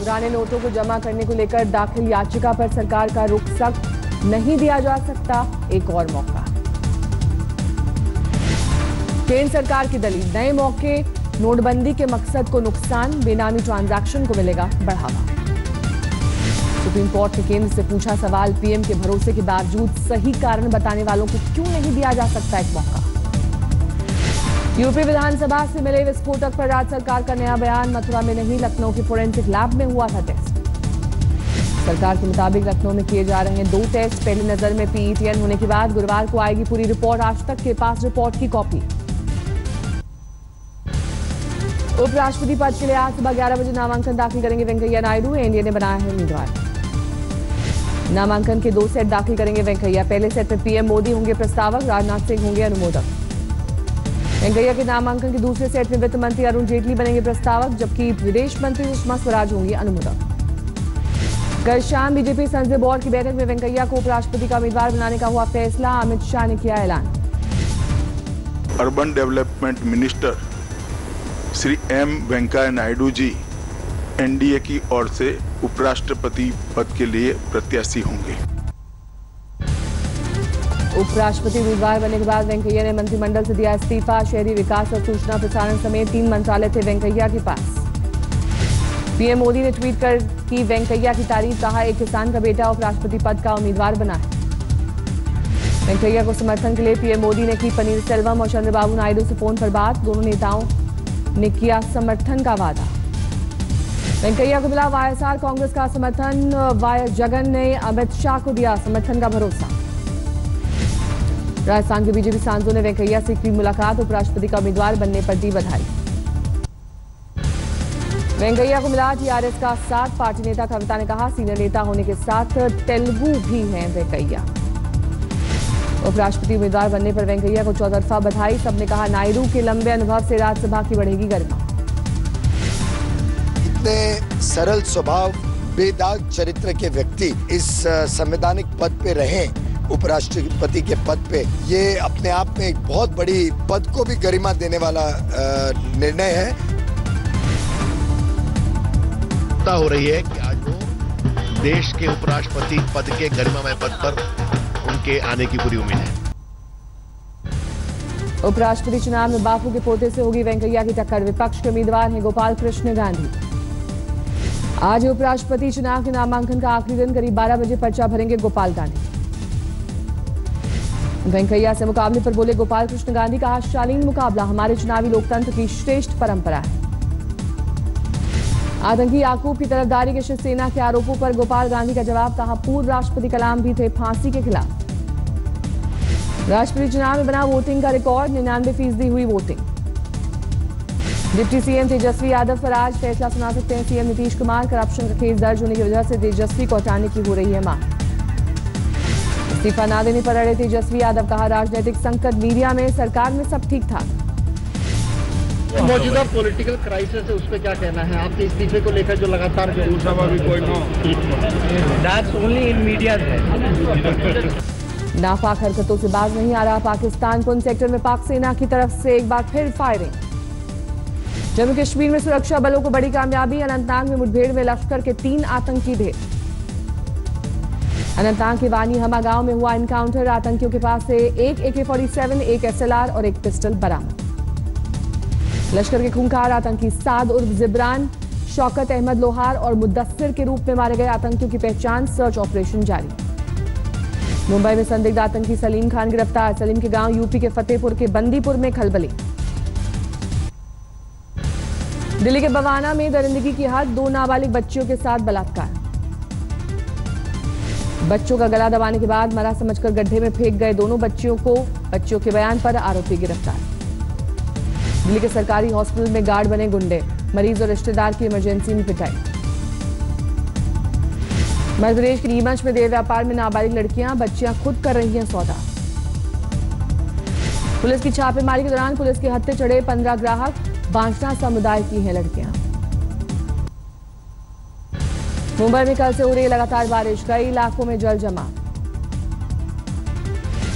पुराने नोटों को जमा करने को लेकर दाखिल याचिका पर सरकार का रुख सख्त नहीं दिया जा सकता, एक और मौका। केंद्र सरकार की दलील, नए मौके, नोटबंदी के मकसद को नुकसान, बेनामी ट्रांजैक्शन को मिलेगा बढ़ावा। सुप्रीम कोर्ट ने केंद्र से पूछा सवाल, पीएम के भरोसे के बावजूद सही कारण बताने वालों को क्यों नहीं दिया जा सकता एक मौका। यूपी विधानसभा से मिले विस्फोटक पर राज्य सरकार का नया बयान, मथुरा में नहीं लखनऊ के फोरेंसिक लैब में हुआ था टेस्ट। सरकार के मुताबिक लखनऊ में किए जा रहे हैं 2 टेस्ट, पहली नजर में पीईटीएन होने के बाद गुरुवार को आएगी पूरी रिपोर्ट। आज तक के पास रिपोर्ट की कॉपी। उपराष्ट्रपति पद के लिए आज सुबह 11 बजे नामांकन दाखिल करेंगे वेंकैया नायडू, एनडीए ने बनाया है उम्मीदवार। नामांकन के 2 सेट दाखिल करेंगे वेंकैया। पहले सेट में पीएम मोदी होंगे प्रस्तावक, राजनाथ सिंह होंगे अनुमोदक। वेंकैया के नामांकन के दूसरे सेट में वित्त मंत्री अरुण जेटली बनेंगे प्रस्तावक, जबकि विदेश मंत्री सुषमा स्वराज होंगी अनुमोदक। कल शाम बीजेपी संसदीय बोर्ड की बैठक में वेंकैया को उपराष्ट्रपति का उम्मीदवार बनाने का हुआ फैसला, अमित शाह ने किया ऐलान। Urban development minister Shri M Venkaiah Naidu ji NDA की ओर से उपराष्ट्रपति पद के लिए प्रत्याशी होंगे। उपराष्ट्रपति उम्मीदवार बनने के बाद वेंकैया ने मंत्रिमंडल से दिया इस्तीफा। शहरी विकास और सूचना प्रसारण समेत 3 मंत्रालय थे वेंकैया के पास। पीएम मोदी ने ट्वीट कर की वेंकैया की तारीफ, कहा एक किसान का बेटा उपराष्ट्रपति पद का उम्मीदवार बना है। वेंकैया को समर्थन के लिए पीएम मोदी ने की पनीरसेल्वम और चंद्रबाबू नायडू से फोन पर बात, दोनों नेताओं ने किया समर्थन का वादा। वेंकैया को मिला वाईएसआर कांग्रेस का समर्थन, जगन ने अमित शाह को दिया समर्थन का भरोसा। राजस्थान के बीजेपी सांसदों ने वेंकैया से की मुलाकात, उपराष्ट्रपति का उम्मीदवार बनने पर दी बधाई। वेंकैया को मिला टीआरएस का साथ, पार्टी नेता कविता ने कहा सीनियर नेता होने के साथ तेलुगु भी हैं वेंकैया। उपराष्ट्रपति उम्मीदवार बनने पर वेंकैया को चौतरफा बधाई, सबने कहा नायडू के लंबे अनुभव से राज्यसभा की बढ़ेगी गरिमा। इतने सरल स्वभाव, बेदाग चरित्र के व्यक्ति इस संवैधानिक पद पे रहें, उपराष्ट्रपति के पद पे, ये अपने आप में एक बहुत बड़ी, पद को भी गरिमा देने वाला निर्णय है। हो रही है कि आज वो देश के उपराष्ट्रपति पद के गरिमामय पद पर उनके आने की पूरी उम्मीद है। उपराष्ट्रपति चुनाव में बापू के पोते से होगी वेंकैया की टक्कर, विपक्ष के उम्मीदवार हैं गोपाल कृष्ण गांधी। आज उपराष्ट्रपति चुनाव के नामांकन का आखिरी दिन, करीब 12 बजे पर्चा भरेंगे गोपाल गांधी। वेंकैया से मुकाबले पर बोले गोपाल कृष्ण गांधी, कहा शालीन मुकाबला हमारे चुनावी लोकतंत्र की श्रेष्ठ परंपरा है। आतंकी याकूब की तरफदारी के शिवसेना के आरोपों पर गोपाल गांधी का जवाब, कहा पूर्व राष्ट्रपति कलाम भी थे फांसी के खिलाफ। राष्ट्रपति चुनाव में बना वोटिंग का रिकॉर्ड, 99% हुई voting. Deputy CM Tejashwi Yadav पर आज फैसला सुना सकते हैं सीएम नीतीश कुमार, करप्शन का केस दर्ज होने की वजह से तेजस्वी को हटाने की हो रही है मांग। इस्तीफा न देने पर अड़े तेजस्वी यादव, कहा राजनीतिक संकट मीडिया में, सरकार में सब ठीक ठाक। मौजूदा पॉलिटिकल क्राइसिस है, उस पर क्या कहना है आपके इस्तीफे को लेकर जो लगातार नापाक हरकतों से बाज नहीं आ रहा पाकिस्तान, पुंछ सेक्टर में पाक सेना की तरफ से एक बार फिर फायरिंग। जम्मू कश्मीर में सुरक्षा बलों को बड़ी कामयाबी, अनंतनाग में मुठभेड़ में लश्कर के 3 आतंकी ढेर। अनंतनाग के वानी हमा गांव में हुआ एनकाउंटर, आतंकियों के पास से एक AK-47, एक SLR और एक पिस्टल बरामद। लश्कर के खूंखार आतंकी साद उर्फ जिब्रान, शौकत अहमद लोहार और मुद्दस्सिर के रूप में मारे गए आतंकियों की पहचान, सर्च ऑपरेशन जारी। मुंबई में संदिग्ध आतंकी सलीम खान गिरफ्तार, सलीम के गांव यूपी के फतेहपुर के बंदीपुर में खलबली। दिल्ली के बवाना में दरिंदगी की हद, 2 नाबालिग बच्चियों के साथ बलात्कार। बच्चों का गला दबाने के बाद मरा समझकर गड्ढे में फेंक गए दोनों बच्चियों को, बच्चियों के बयान पर आरोपी गिरफ्तार। दिल्ली के सरकारी हॉस्पिटल में गार्ड बने गुंडे, मरीज और रिश्तेदार की इमरजेंसी में पिटाई। मध्य प्रदेश के नीमच में देह व्यापार में नाबालिग लड़कियां, बच्चियां खुद कर रही हैं सौदा। पुलिस की छापेमारी के दौरान पुलिस के हत्थे चढ़े 15 ग्राहक, बांसना समुदाय की हैं लड़कियां। मुंबई में कल से हो रही लगातार बारिश, कई इलाकों में जल जमाव।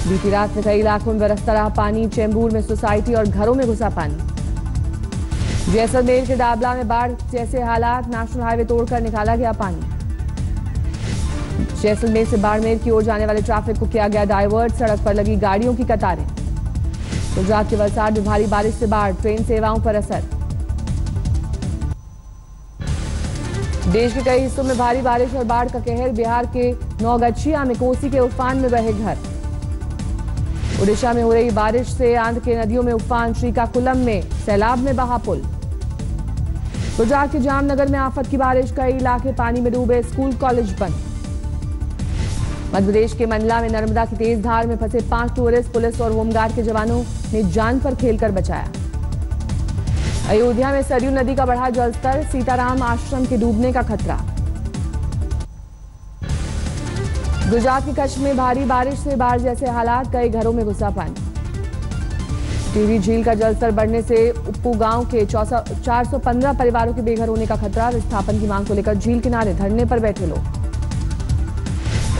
बीती रात में कई इलाकों में बरसता रहा पानी, चेंबूर में सोसाइटी और घरों में घुसा पानी। जैसलमेर के दाबला में बाढ़ जैसे हालात, नेशनल हाईवे तोड़कर निकाला गया पानी। जैसलमेर से बाड़मेर की ओर जाने वाले ट्रैफिक को किया गया डाइवर्ट, सड़क पर लगी गाड़ियों की कतारें। गुजरात के वलसाड में भारी बारिश से बाढ़, ट्रेन सेवाओं पर असर। देश के कई हिस्सों में भारी बारिश और बाढ़ का कहर, बिहार के नौगछिया में कोसी के उफान में बहे घर। ओडिशा में हो रही बारिश से आंध्र के नदियों में उफान, श्रीकाकुलम में सैलाब में बहा पुल। गुजरात के जामनगर में आफत की बारिश, कई इलाके पानी में डूबे, स्कूल कॉलेज बंद। मध्य प्रदेश के मंडला में नर्मदा की तेज धार में फंसे 5 टूरिस्ट, पुलिस और होमगार्ड के जवानों ने जान पर खेलकर बचाया। अयोध्या में सरयू नदी का बढ़ा जलस्तर, सीताराम आश्रम के डूबने का खतरा। गुजरात के कच्छ में भारी बारिश से बाढ़ जैसे हालात, कई घरों में घुसा पानी। टिहरी झील का जलस्तर बढ़ने से उप्पू गांव के 415 परिवारों के बेघर होने का खतरा। विस्थापन की मांग को लेकर झील किनारे धरने पर बैठे लोग।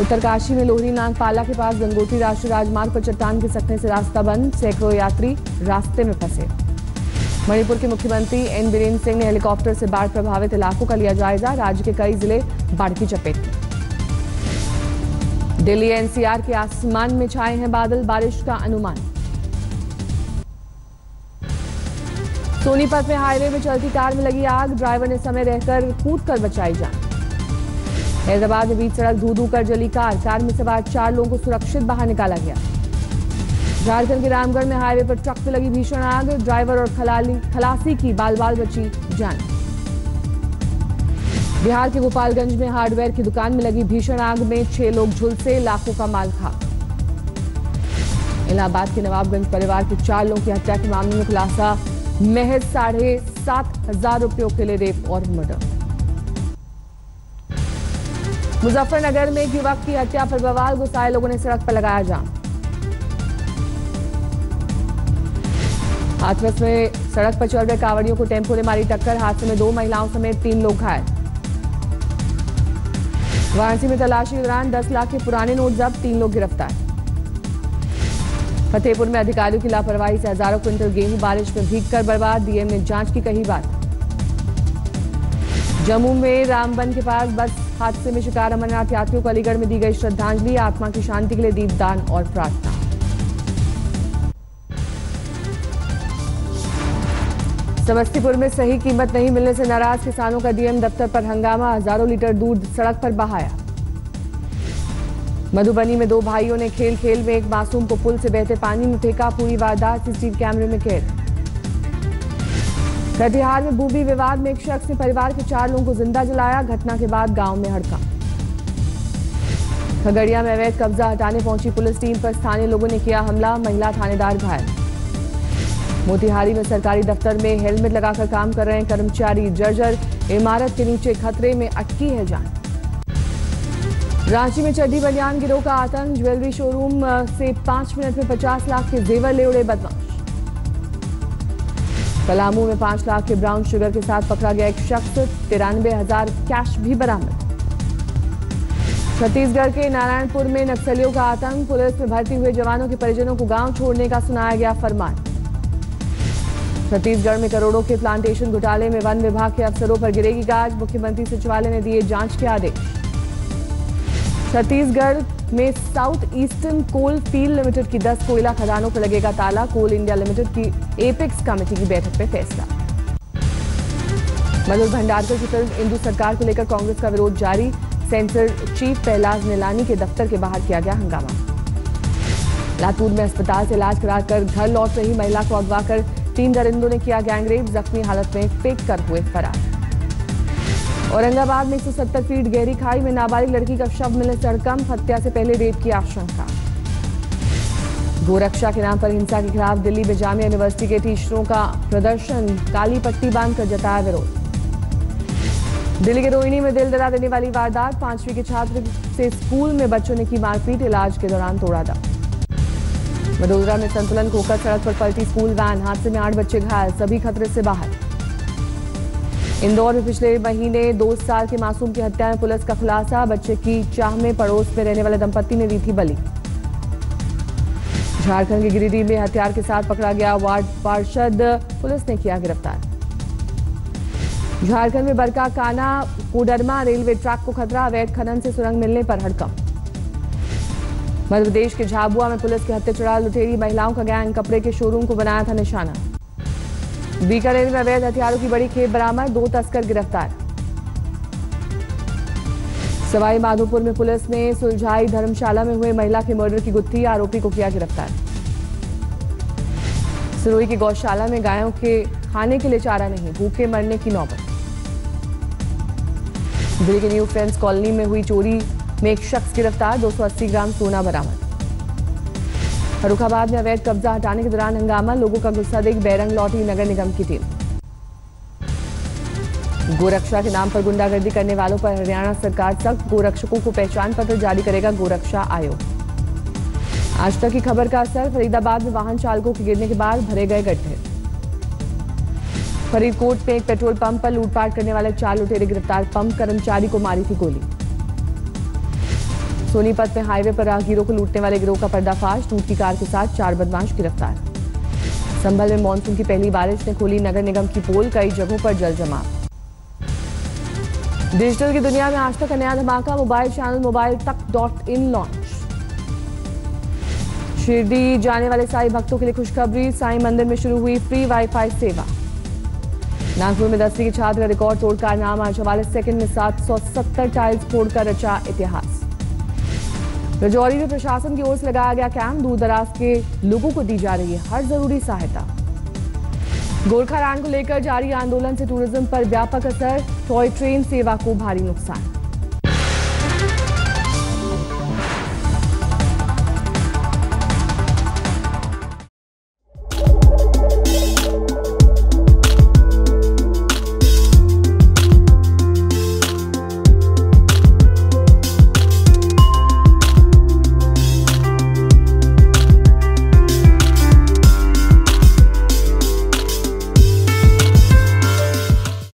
उत्तरकाशी में लोहरी नागपाला के पास गंगोत्री राष्ट्रीय राजमार्ग पर चट्टान खिसकने से रास्ता बंद, सैकड़ों यात्री रास्ते में फंसे। मणिपुर के मुख्यमंत्री एन बीरेन सिंह ने हेलीकॉप्टर से बाढ़ प्रभावित इलाकों का लिया जायजा, राज्य के कई जिले बाढ़ की चपेट में। दिल्ली एनसीआर के आसमान में छाए हैं बादल, बारिश का अनुमान। सोनीपत में हाईवे में चलती कार में लगी आग, ड्राइवर ने समय रहकर कूदकर बचाई जान। हैदराबाद में बीच सड़क धू कर जली कार में सवार 4 लोगों को सुरक्षित बाहर निकाला गया। झारखंड के रामगढ़ में हाईवे पर ट्रक में लगी भीषण आग, ड्राइवर और खलासी की बाल बाल बची जान। बिहार के गोपालगंज में हार्डवेयर की दुकान में लगी भीषण आग में 6 लोग झुलसे, लाखों का माल खाक। इलाहाबाद के नवाबगंज परिवार के 4 लोगों की हत्या के मामले में खुलासा, महज 7,500 रुपयों के लिए रेप और मर्डर। मुजफ्फरनगर में एक युवक की हत्या पर बवाल, गुस्साए लोगों ने सड़क पर लगाया जाम। हाथरस में सड़क पर चल रहे कांवड़ियों को टेम्पो ने मारी टक्कर, हादसे में 2 महिलाओं समेत 3 लोग घायल। वाराणसी में तलाशी के दौरान 10 लाख के पुराने नोट जब्त, 3 लोग गिरफ्तार। फतेहपुर में अधिकारियों की लापरवाही से हजारों क्विंटल गेहूं बारिश में भीगकर बर्बाद, डीएम ने जांच की कही बात। जम्मू में रामबन के पास बस हादसे में शिकार अमरनाथ यात्रियों को अलीगढ़ में दी गई श्रद्धांजलि, आत्मा की शांति के लिए दीपदान और प्रार्थना। समस्तीपुर में सही कीमत नहीं मिलने से नाराज किसानों का डीएम दफ्तर पर हंगामा, हजारों लीटर दूध सड़क पर बहाया। मधुबनी में 2 भाइयों ने खेल खेल में एक मासूम को पुल से बहते पानी में फेंका, पूरी वारदात सीसीटीवी कैमरे में कैद। कटिहार में भूमि विवाद में एक शख्स ने परिवार के 4 लोगों को जिंदा जलाया, घटना के बाद गांव में हड़कंप। खगड़िया में अवैध कब्जा हटाने पहुंची पुलिस टीम पर स्थानीय लोगों ने किया हमला, महिला थानेदार घायल। मोतिहारी में सरकारी दफ्तर में हेलमेट लगाकर काम कर रहे हैं कर्मचारी जर्जर, इमारत के नीचे खतरे में अटकी है जान। रांची में चड्डी बनियान गिरोह का आतंक, ज्वेलरी शोरूम से 5 मिनट में 50 लाख के जेवर ले उड़े बदमाश। पलामू में 5 लाख के ब्राउन शुगर के साथ पकड़ा गया एक शख्स, 93,000 कैश भी बरामद। छत्तीसगढ़ के नारायणपुर में नक्सलियों का आतंक, पुलिस में भर्ती हुए जवानों के परिजनों को गांव छोड़ने का सुनाया गया फरमान। छत्तीसगढ़ में करोड़ों के प्लांटेशन घोटाले में वन विभाग के अफसरों पर गिरेगी गाज, मुख्यमंत्री सचिवालय ने दिए जांच के आदेश। छत्तीसगढ़ में South Eastern Coal Field Limited की 10 कोयला खदानों पर लगेगा ताला, कोल इंडिया लिमिटेड की एपेक्स कमेटी की बैठक में फैसला। मधुर भंडारकर की फिल्म इंदु सरकार को लेकर कांग्रेस का विरोध जारी, सेंसर चीफ पहलाज निलानी के दफ्तर के बाहर किया गया हंगामा। लातूर में अस्पताल से इलाज कराकर घर लौट रही महिला को अगवा कर 3 दरिंदों ने किया गैंगरेप, जख्मी हालत में फेंक कर हुए फरार। औरंगाबाद में 170 फीट गहरी खाई में नाबालिग लड़की का शव मिलने से हड़कंप, हत्या से पहले रेप की आशंका। गोरक्षा के नाम पर हिंसा के खिलाफ दिल्ली में जामिया यूनिवर्सिटी के टीचरों का प्रदर्शन, काली पट्टी बांधकर जताया विरोध। दिल्ली के रोहिणी में दिल दहला देने वाली वारदात, 5वीं के छात्र से स्कूल में बच्चों ने की मारपीट, इलाज के दौरान तोड़ा दम। वडोदरा में संतुलन खोकर सड़क पर पलटी स्कूल वैन, हादसे में 8 बच्चे घायल, सभी खतरे से बाहर। इंदौर में पिछले महीने 2 साल के मासूम की हत्या में पुलिस का खुलासा, बच्चे की चाह में पड़ोस में रहने वाले दंपत्ति ने दी थी बलि। झारखंड के गिरिडीह में हथियार के साथ पकड़ा गया वार्ड पार्षद, पुलिस ने किया गिरफ्तार। झारखंड में बरका काना कोडरमा रेलवे ट्रैक को खतरा, अवैध खनन से सुरंग मिलने पर हड़कंप। मध्य प्रदेश के झाबुआ में पुलिस के हत्थे चढ़ा लुटेरी महिलाओं का गैंग कपड़े के शोरूम को बनाया था निशाना। बीकानेर में अवैध हथियारों की बड़ी खेप बरामद, 2 तस्कर गिरफ्तार। सवाई माधोपुर में पुलिस ने सुलझाई धर्मशाला में हुए महिला के मर्डर की गुत्थी, आरोपी को किया गिरफ्तार। सिरोही की गौशाला में गायों के खाने के लिए चारा नहीं, भूखे मरने की नौबत। दिल्ली के न्यू फ्रेंड्स कॉलोनी में हुई चोरी में एक शख्स गिरफ्तार, 280 ग्राम सोना बरामद। फर्रुखाबाद में अवैध कब्जा हटाने के दौरान हंगामा, लोगों का गुस्सा देख बैरंग लौटी नगर निगम की टीम। गोरक्षा के नाम पर गुंडागर्दी करने वालों पर हरियाणा सरकार सख्त, गोरक्षकों को पहचान पत्र जारी करेगा गोरक्षा आयोग। आज तक की खबर का असर, फरीदाबाद में वाहन चालकों के गिरने के बाद भरे गए गड्ढे। फरीदकोट में एक पेट्रोल पंप पर लूटपाट करने वाले 4 लुटेरे गिरफ्तार, पंप कर्मचारी को मारी थी गोली। सोनीपत में हाईवे पर राहगीरों को लूटने वाले गिरोह का पर्दाफाश, टूटी कार के साथ 4 बदमाश गिरफ्तार। संभल में मानसून की पहली बारिश ने खोली नगर निगम की पोल, कई जगहों पर जल जमाव। डिजिटल की दुनिया में आज तक का नया धमाका, मोबाइल चैनल मोबाइल तक.in लॉन्च। शिरडी जाने वाले साईं भक्तों के लिए खुशखबरी, साईं मंदिर में शुरू हुई फ्री वाईफाई सेवा। नागपुर में 10वीं के छात्र का रिकॉर्ड तोड़ कारनामा, 44 सेकंड में 770 टाइल्स फोड़कर रचा इतिहास। राजौरी में प्रशासन की ओर से लगाया गया कैंप, दूर दराज के लोगों को दी जा रही है हर जरूरी सहायता। गोरखा रैन को लेकर जारी आंदोलन से टूरिज्म पर व्यापक असर, टॉय ट्रेन सेवा को भारी नुकसान।